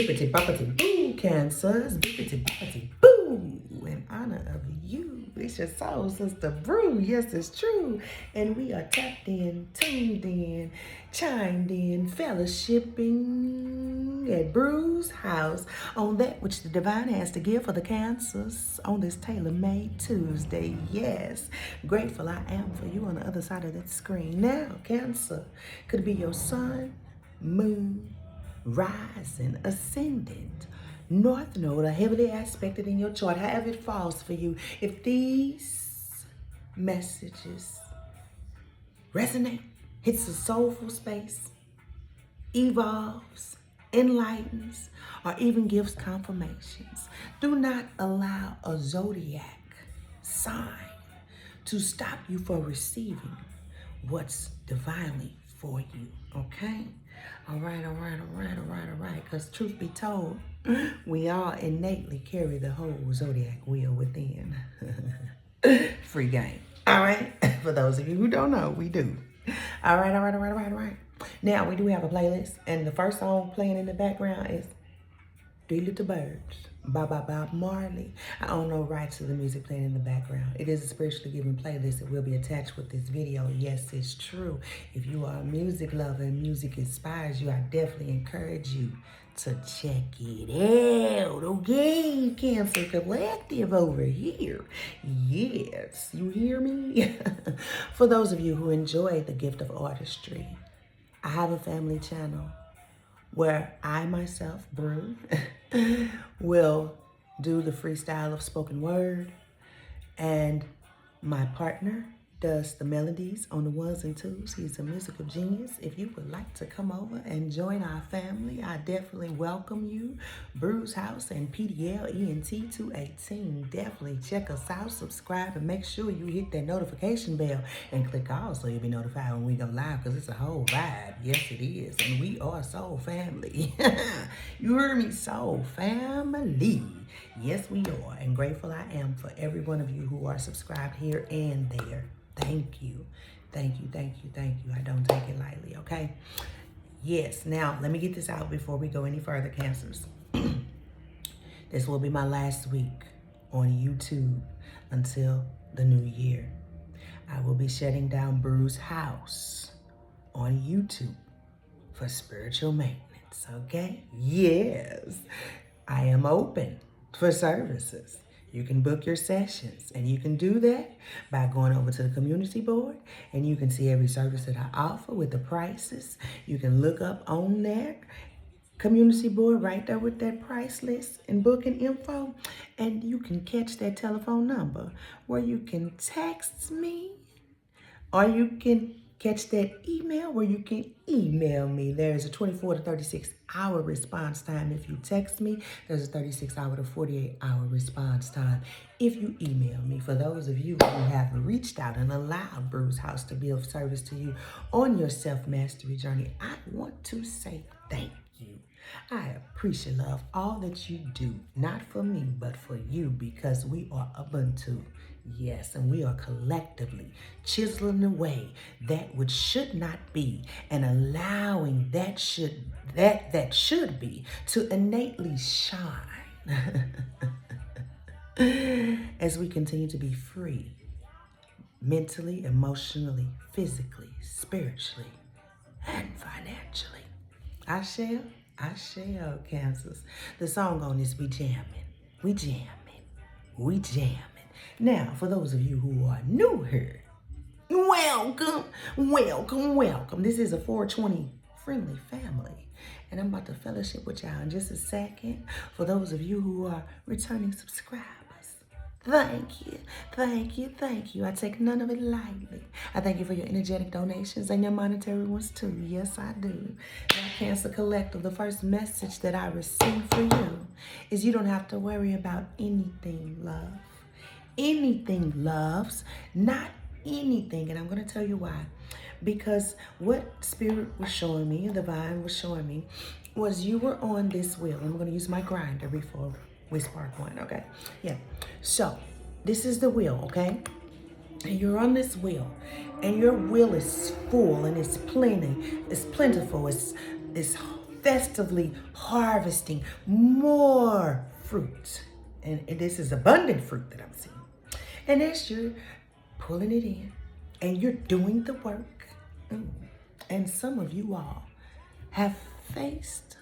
Bippity boppity boo, Cancers. Bippity boppity boo. In honor of you, it's your soul sister Brew. Yes, it's true. And we are tapped in, tuned in, chimed in, fellowshipping at Bruj's house on that which the divine has to give for the Cancers on this tailor-made Tuesday. Yes, grateful I am for you on the other side of that screen. Now, Cancer, could be your sun, moon, rising, ascendant, north node, or heavily aspected in your chart, however it falls for you. If these messages resonate, hits a soulful space, evolves, enlightens, or even gives confirmations, do not allow a zodiac sign to stop you from receiving what's divinely for you, okay? All right. Because truth be told, we all innately carry the whole zodiac wheel within. Free game. All right. For those of you who don't know, we do. All right. Now, we do have a playlist, and the first song playing in the background is Three Little Birds by Bob Marley. I own no rights to the music playing in the background. It is a spiritually given playlist. It will be attached with this video. Yes, it's true. If you are a music lover and music inspires you, I definitely encourage you to check it out. Okay, Cancer Collective over here. Yes, you hear me? For those of you who enjoy the gift of artistry, I have a family channel where I myself, Brew, will do the freestyle of spoken word, and my partner does the melodies on the ones and twos. He's a musical genius. If you would like to come over and join our family, I definitely welcome you. Bruj'sHauz&Pdlent218. Definitely check us out, subscribe, and make sure you hit that notification bell and click all so you'll be notified when we go live, because it's a whole vibe. Yes, it is. And we are soul family. You heard me? Soul family. Yes, we are. And grateful I am for every one of you who are subscribed here and there. Thank you. I don't take it lightly, okay? Yes, now let me get this out before we go any further, Cancers. This will be my last week on YouTube until the new year. I will be shutting down Bruj's house on YouTube for spiritual maintenance, okay? Yes, I am open for services. You can book your sessions, and you can do that by going over to the community board, and you can see every service that I offer with the prices. You can look up on there, community board right there with that price list and booking info, and you can catch that telephone number where you can text me, or you can catch that email where you can email me. There is a 24 to 36 hour response time if you text me. There's a 36 hour to 48 hour response time if you email me. For those of you who have reached out and allowed Bruj's House to be of service to you on your self-mastery journey, I want to say thank you. I appreciate love all that you do, not for me, but for you, because we are Ubuntu. Yes, and we are collectively chiseling away that which should not be and allowing that should be to innately shine as we continue to be free mentally, emotionally, physically, spiritually, and financially. I shall, Cancers. The song on this, we jamming. Now, for those of you who are new here, welcome. This is a 420 friendly family, and I'm about to fellowship with y'all in just a second. For those of you who are returning subscribers, thank you. I take none of it lightly. I thank you for your energetic donations and your monetary ones too. Yes, I do. Now, Cancer Collective, the first message that I receive for you is you don't have to worry about anything, love. Anything, loves, not anything. And I'm going to tell you why. Because what Spirit was showing me, the Divine was showing me, was you were on this wheel. I'm going to use my grinder before we spark one, okay? Yeah. So, this is the wheel, okay? And you're on this wheel. And your wheel is full and it's plenty. It's plentiful. It's festively harvesting more fruit. And this is abundant fruit that I'm seeing. And as you're pulling it in and you're doing the work, and some of you all have faced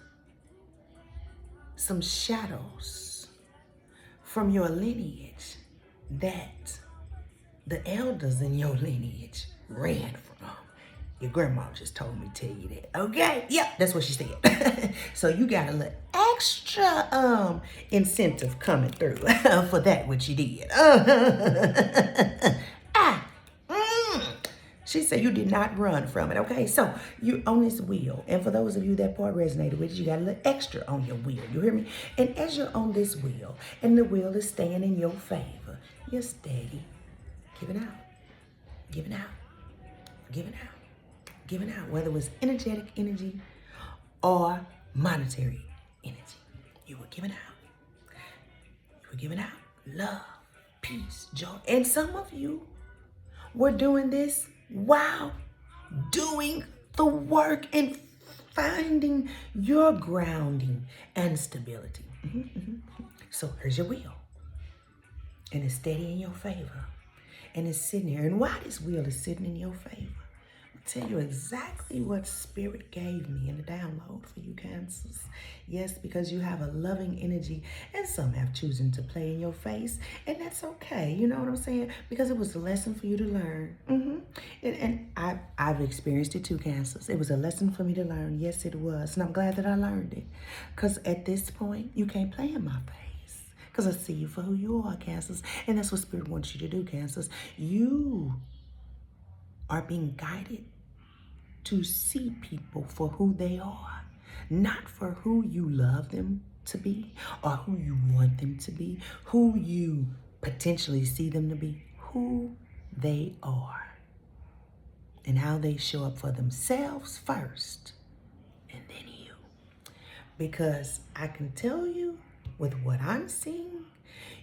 some shadows from your lineage that the elders in your lineage ran from. Your grandma just told me to tell you that. Okay? Yep, that's what she said. So you got a little extra incentive coming through for that what you did. She said you did not run from it, okay? So you on this wheel, and for those of you that part resonated with, you got a little extra on your wheel, you hear me? And as you're on this wheel, and the wheel is staying in your favor, you're steady, giving out, giving out, giving out, giving out, whether it was energetic energy or monetary energy. You were giving out. You were giving out love, peace, joy. And some of you were doing this while doing the work and finding your grounding and stability. So here's your wheel. And it's steady in your favor. And it's sitting here. And why this wheel is sitting in your favor, I'll tell you exactly what Spirit gave me in the download for you, Cancers. Yes, because you have a loving energy, and some have chosen to play in your face, and that's okay. You know what I'm saying? Because it was a lesson for you to learn. And I've experienced it too, Cancers. It was a lesson for me to learn. Yes, it was. And I'm glad that I learned it. Because at this point, you can't play in my face. Because I see you for who you are, Cancers. And that's what Spirit wants you to do, Cancers. You are being guided to see people for who they are, not for who you love them to be or who you want them to be, who you potentially see them to be, who they are and how they show up for themselves first and then you. Because I can tell you with what I'm seeing,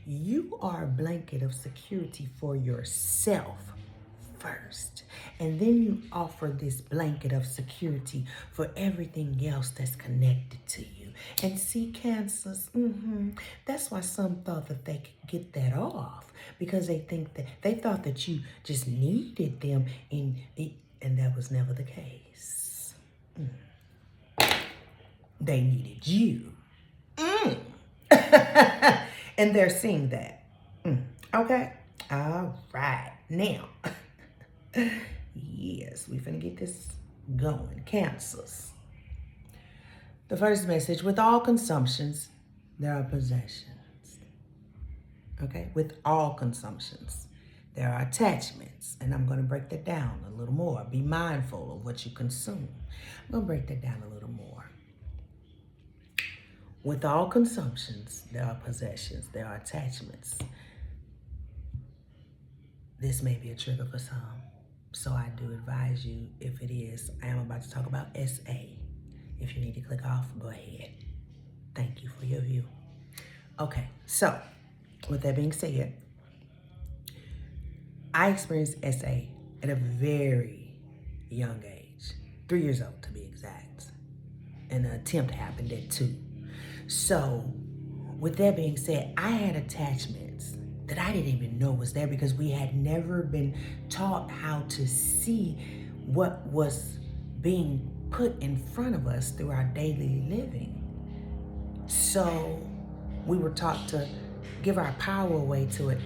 you are a blanket of security for yourself first. And then you offer this blanket of security for everything else that's connected to you. And see, Cancers, that's why some thought that they could get that off, because they thought that you just needed them, and that was never the case. They needed you. And they're seeing that. Okay? All right. Now, yes, we finna get this going. Cancers. The first message: with all consumptions, there are possessions. Okay? With all consumptions, there are attachments. And I'm going to break that down a little more. Be mindful of what you consume. I'm going to break that down a little more. With all consumptions, there are possessions. There are attachments. This may be a trigger for some. So I do advise you, if it is, I am about to talk about SA. If you need to click off, go ahead. Thank you for your view. Okay, so with that being said, I experienced SA at a very young age, 3 years old to be exact. And an attempt happened at 2. So with that being said, I had attachments that I didn't even know was there because we had never been taught how to see what was being put in front of us through our daily living. So we were taught to give our power away to an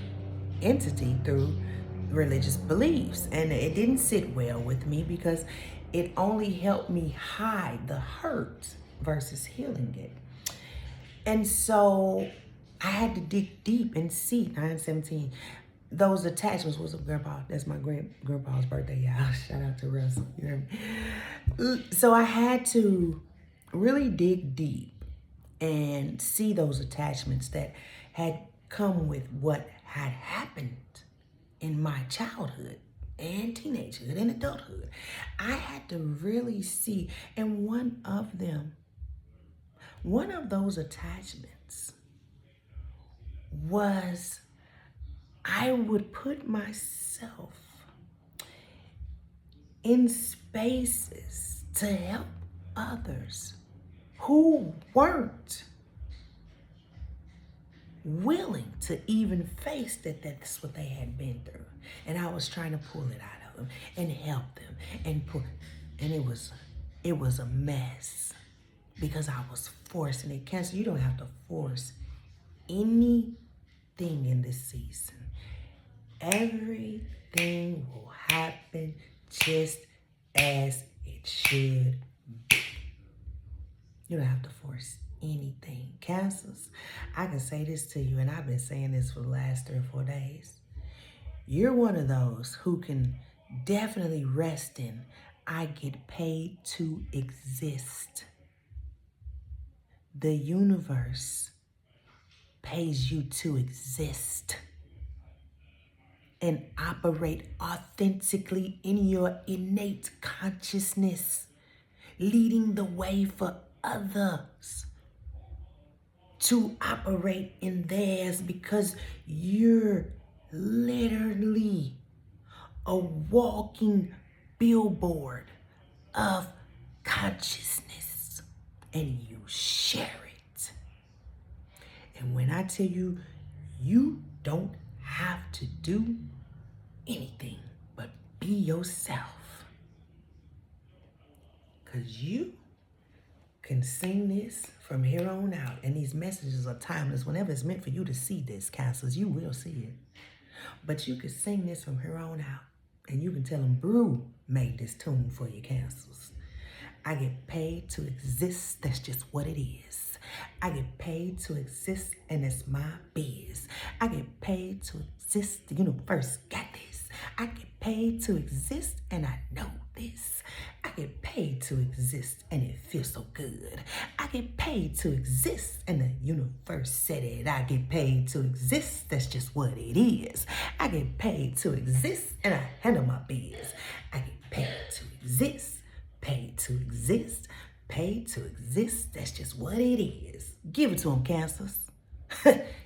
entity through religious beliefs. And it didn't sit well with me because it only helped me hide the hurt versus healing it. And so I had to dig deep and see, 9/17, those attachments was a grandpa. That's my grandpa's birthday, y'all. Shout out to Russell. You hear me? So I had to really dig deep and see those attachments that had come with what had happened in my childhood and teenagehood and adulthood. I had to really see, and one of those attachments was I would put myself in spaces to help others who weren't willing to even face that that's what they had been through. And I was trying to pull it out of them and help them and it was a mess because I was forcing it. Cancer, you don't have to force anything in this season. Everything will happen just as it should be. You don't have to force anything. Cancers, I can say this to you, and I've been saying this for the last 3 or 4 days. You're one of those who can definitely rest in, I get paid to exist. The universe pays you to exist and operate authentically in your innate consciousness, leading the way for others to operate in theirs, because you're literally a walking billboard of consciousness, and you share it. And when I tell you, you don't have to do anything but be yourself, because you can sing this from here on out, and these messages are timeless. Whenever it's meant for you to see this, Cancers, you will see it. But you can sing this from here on out, and you can tell them, Bru made this tune for you, Cancers. I get paid to exist. That's just what it is. I get paid to exist, and it's my biz. I get paid to exist. The universe got this. I get paid to exist, and I know this. I get paid to exist, and it feels so good. I get paid to exist, and the universe said it. I get paid to exist. That's just what it is. I get paid to exist, and I handle my biz. I get paid to exist. Paid to exist. Paid to exist. That's just what it is. Give it to them, Cancers.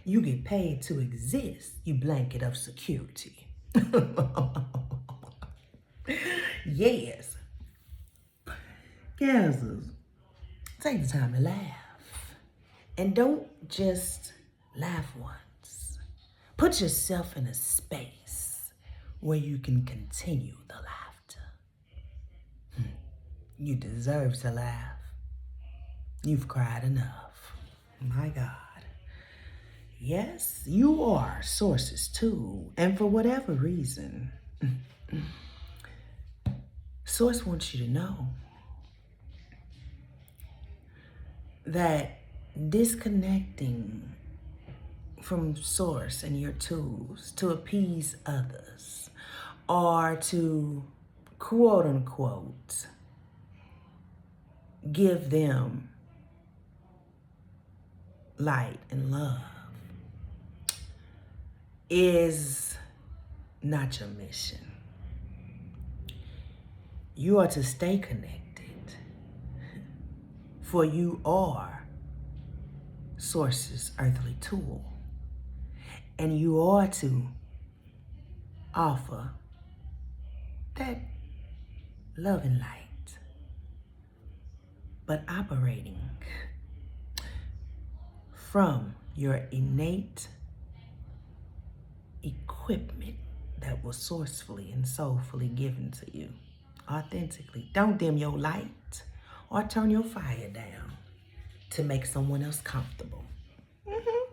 You get paid to exist, you blanket of security. Yes. Cancers, take the time to laugh. And don't just laugh once. Put yourself in a space where you can continue the laughter. You deserve to laugh. You've cried enough. My God. Yes, you are sources too. And for whatever reason, Source wants you to know that disconnecting from Source and your tools to appease others, or to quote unquote give them light and love, is not your mission. You are to stay connected, for you are Source's earthly tool, and you are to offer that love and light, but operating from your innate equipment that was sourcefully and soulfully given to you, authentically. Don't dim your light or turn your fire down to make someone else comfortable.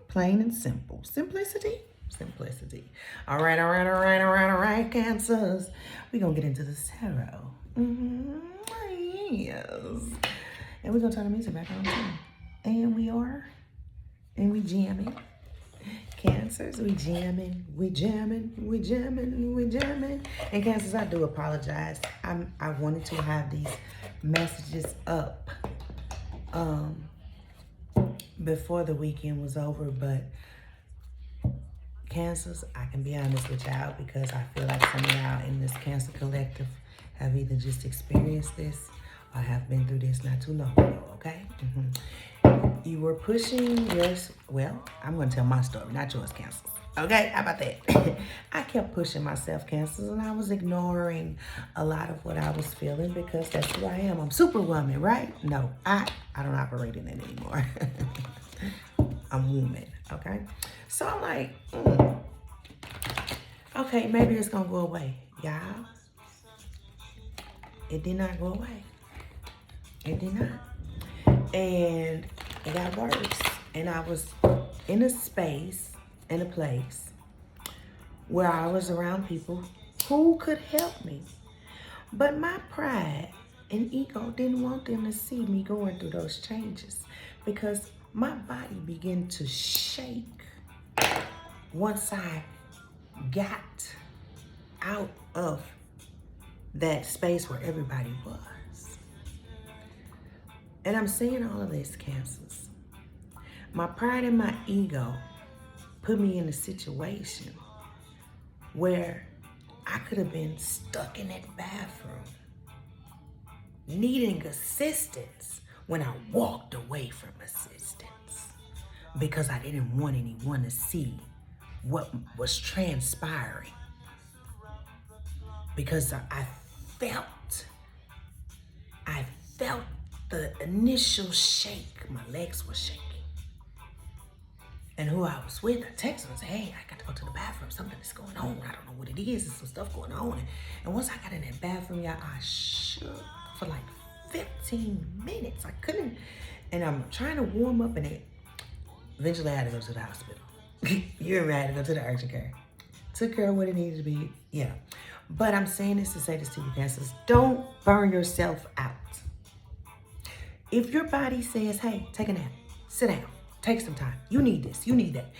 Plain and simple. Simplicity. Simplicity. All right, Cancers. We're going to get into the tarot. Yes. And we're going to turn the music back on too. And we are. And we jamming. Cancers, we jamming. And Cancers, I do apologize. I wanted to have these messages up before the weekend was over, but Cancers, I can be honest with y'all, because I feel like some of y'all in this Cancer collective have either just experienced this or have been through this not too long ago, okay? You were pushing yours, well, I'm going to tell my story, not yours, Cancers. Okay, how about that? I kept pushing myself, Cancers, and I was ignoring a lot of what I was feeling because that's who I am. I'm Superwoman, right? No, I don't operate in it anymore. I'm woman, okay? So I'm like, okay, maybe it's gonna go away. Y'all, it did not go away. It did not. And it got worse. And I was in a space, in a place where I was around people who could help me. But my pride and ego didn't want them to see me going through those changes because my body began to shake once I got out of that space where everybody was. And I'm saying all of this, Cancers. My pride and my ego put me in a situation where I could have been stuck in that bathroom needing assistance when I walked away from assistance because I didn't want anyone to see what was transpiring. Because I felt the initial shake. My legs were shaking. And who I was with, I texted him and said, hey, I got to go to the bathroom. Something is going on. I don't know what it is. There's some stuff going on. And once I got in that bathroom, y'all, I shook for like 15 minutes. I couldn't. And I'm trying to warm up, and eventually I had to go to the hospital. You remember I had to go to the urgent care. Took care of what it needed to be. Yeah. But I'm saying this to say this to you, Cancers. Don't burn yourself out. If your body says, hey, take a nap, sit down, take some time. You need this, you need that.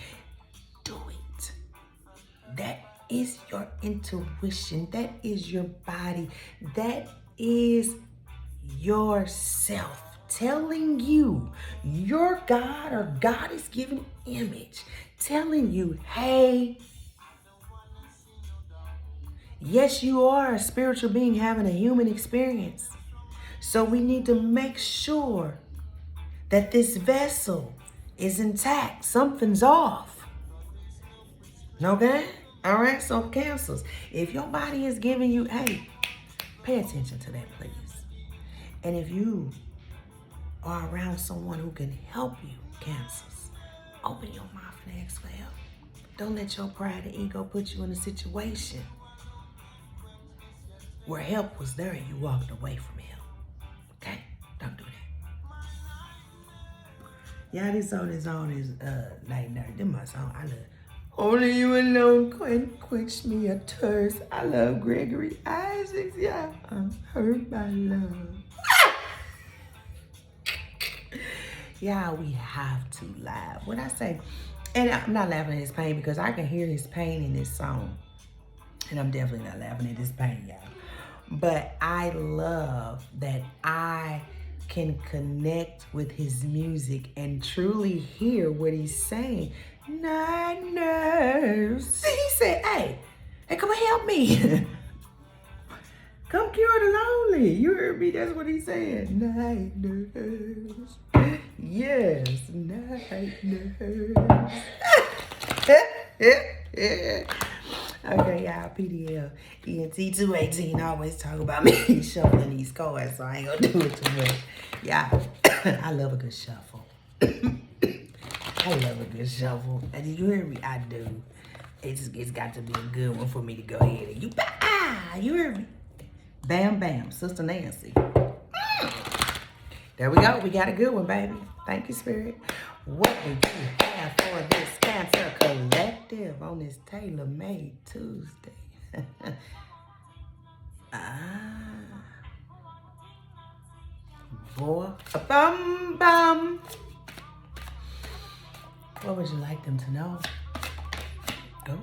Do it. That is your intuition. That is your body. That is yourself telling you, your God or God is given image, telling you, hey, yes, you are a spiritual being having a human experience. So we need to make sure that this vessel is intact. Something's off. Okay? All right, so Cancers, if your body is giving you, hey, pay attention to that, please. And if you are around someone who can help you, Cancers, open your mouth and ask for help. Don't let your pride and ego put you in a situation where help was there and you walked away from help. Okay? Don't do that. Yeah, this song is like them my song. I love Only You Alone quench me a thirst. I love Gregory Isaacs. Yeah, I'm hurt by love. Yeah, we have to laugh. When I say, and I'm not laughing at his pain because I can hear his pain in this song. And I'm definitely not laughing at his pain, y'all. But I love that I can connect with his music and truly hear what he's saying. Night nurse. He said, hey, come and help me. Come cure the lonely. You heard me? That's what he said. Night nurse. Yes, night nurse. Okay, y'all, PDLENT218 always talk about me shuffling these cards, so I ain't gonna do it too much. Y'all, I love a good shuffle. I love a good shuffle. And you hear me? I do. It's got to be a good one for me to go ahead and you hear me? Bam, bam, Sister Nancy. There we go. We got a good one, baby. Thank you, Spirit. What do you have for this Cancer Collective on this tailor-made Tuesday? Boy, bum bum. What would you like them to know? Go.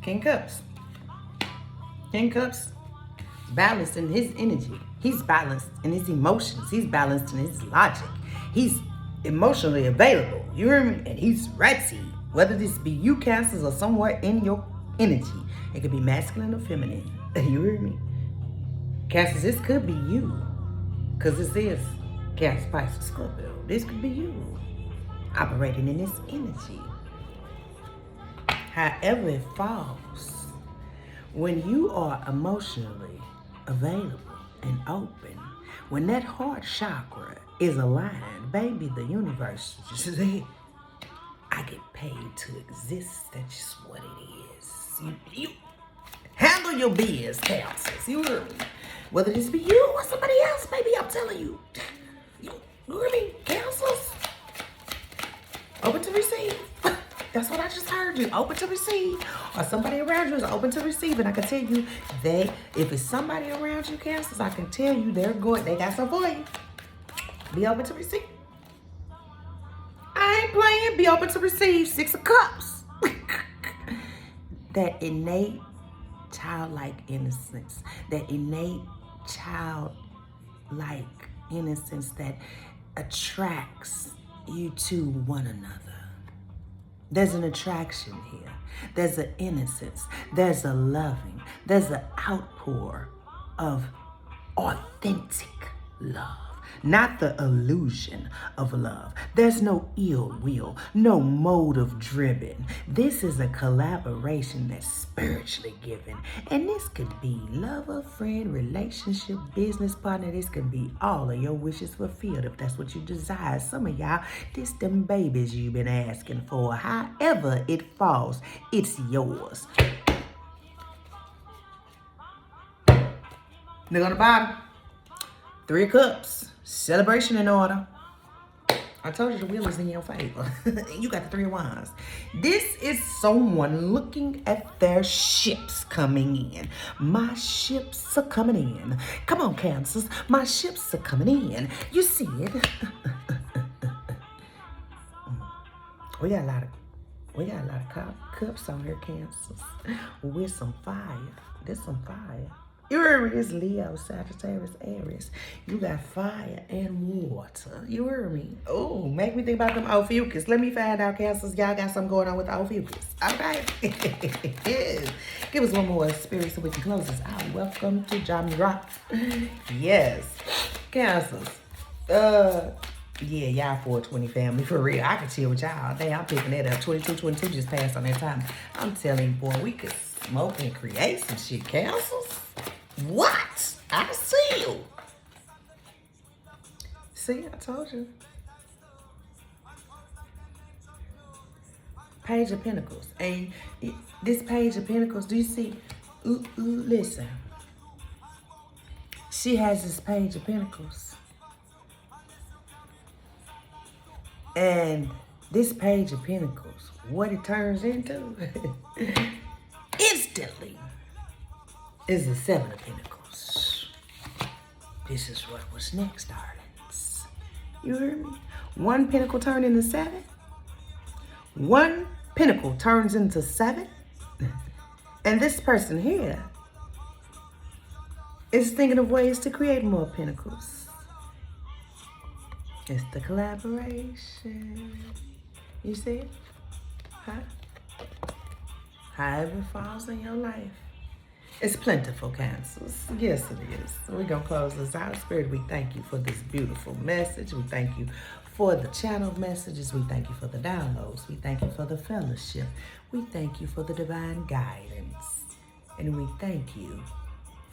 King Cups. King Cups, balanced in his energy. He's balanced in his emotions. He's balanced in his logic. He's emotionally available. You hear me? And he's ready. Whether this be you, Cancers, or somewhere in your energy. It could be masculine or feminine. You hear me? Cancers, this could be you. Because this is Cancer, Pisces, Scorpio. This could be you operating in this energy. However it falls, when you are emotionally available and open, when that heart chakra is aligned, baby, the universe just says, I get paid to exist. That's just what it is. You handle your biz, Cancers. You heard me. Whether this be you or somebody else, baby, I'm telling you. You hear me, Cancers? Open to receive. That's what I just heard you. Open to receive. Or somebody around you is open to receive. And I can tell you, if it's somebody around you, Cancers, I can tell you they got something for you. Be open to receive. I ain't playing. Be open to receive. 6 of Cups. That innate childlike innocence. That innate childlike innocence that attracts you to one another. There's an attraction here. There's an innocence. There's a loving. There's an outpour of authentic love. Not the illusion of love. There's no ill will, no motive driven. This is a collaboration that's spiritually given. And this could be lover, friend, relationship, business partner. This could be all of your wishes fulfilled if that's what you desire. Some of y'all, this them babies you've been asking for. However it falls, it's yours. Look on the bottom. 3 of Cups. Celebration in order. I told you the wheel is in your favor. You got the 3 of Wands. This is someone looking at their ships coming in. My ships are coming in. Come on, Cancers. My ships are coming in. You see it. We got a lot of cups on here, Cancers. With some fire. There's some fire. You heard me, it's Leo, Sagittarius, Aries. You got fire and water. You heard me? Oh, make me think about them Ophiuchus. Let me find out, Cancers, y'all got something going on with the Ophiuchus. All right? Yes. Give us one more spirit so we can close this out. Welcome to Johnny Rock. Yes. Cancers. Yeah, y'all 420 family, for real. I could chill with y'all all day. I'm picking that up. 22 just passed on that time. I'm telling you, boy, we could smoke and create some shit, Cancers. What? I see you. See, I told you. Page of Pentacles. And this Page of Pentacles, do you see? Listen. She has this Page of Pentacles. And this Page of Pentacles, what it turns into, instantly, is the 7 of Pentacles. This is what was next, darlings. You heard me? 1 pentacle turned into 7. 1 pentacle turns into 7. And this person here is thinking of ways to create more pentacles. It's the collaboration. You see it? Huh? However it falls in your life. It's plentiful, Cancers. Yes, it is. We're going to close this out. Spirit, we thank you for this beautiful message. We thank you for the channel messages. We thank you for the downloads. We thank you for the fellowship. We thank you for the divine guidance. And we thank you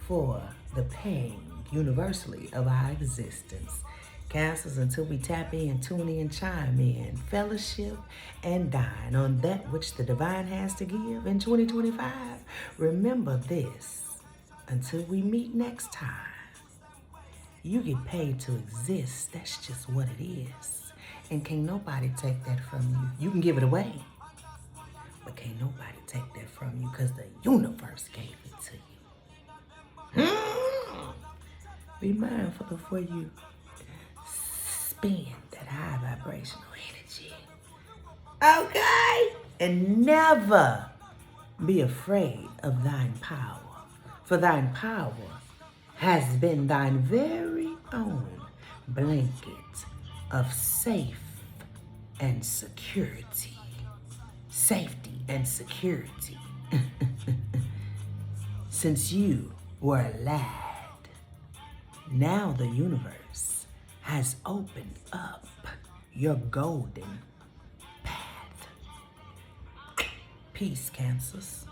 for the pain universally of our existence. Cancers, until we tap in, tune in, chime in, fellowship, and dine on that which the divine has to give in 2025. Remember this, until we meet next time, you get paid to exist. That's just what it is. And can't nobody take that from you. You can give it away, but can't nobody take that from you because the universe gave it to you. Be mindful before you spend that high vibrational energy. Okay? And never be afraid of thine power. For thine power has been thine very own blanket of safe and security. Safety and security. Since you were a lad Now the universe has opened up your golden path. Peace, Cancers.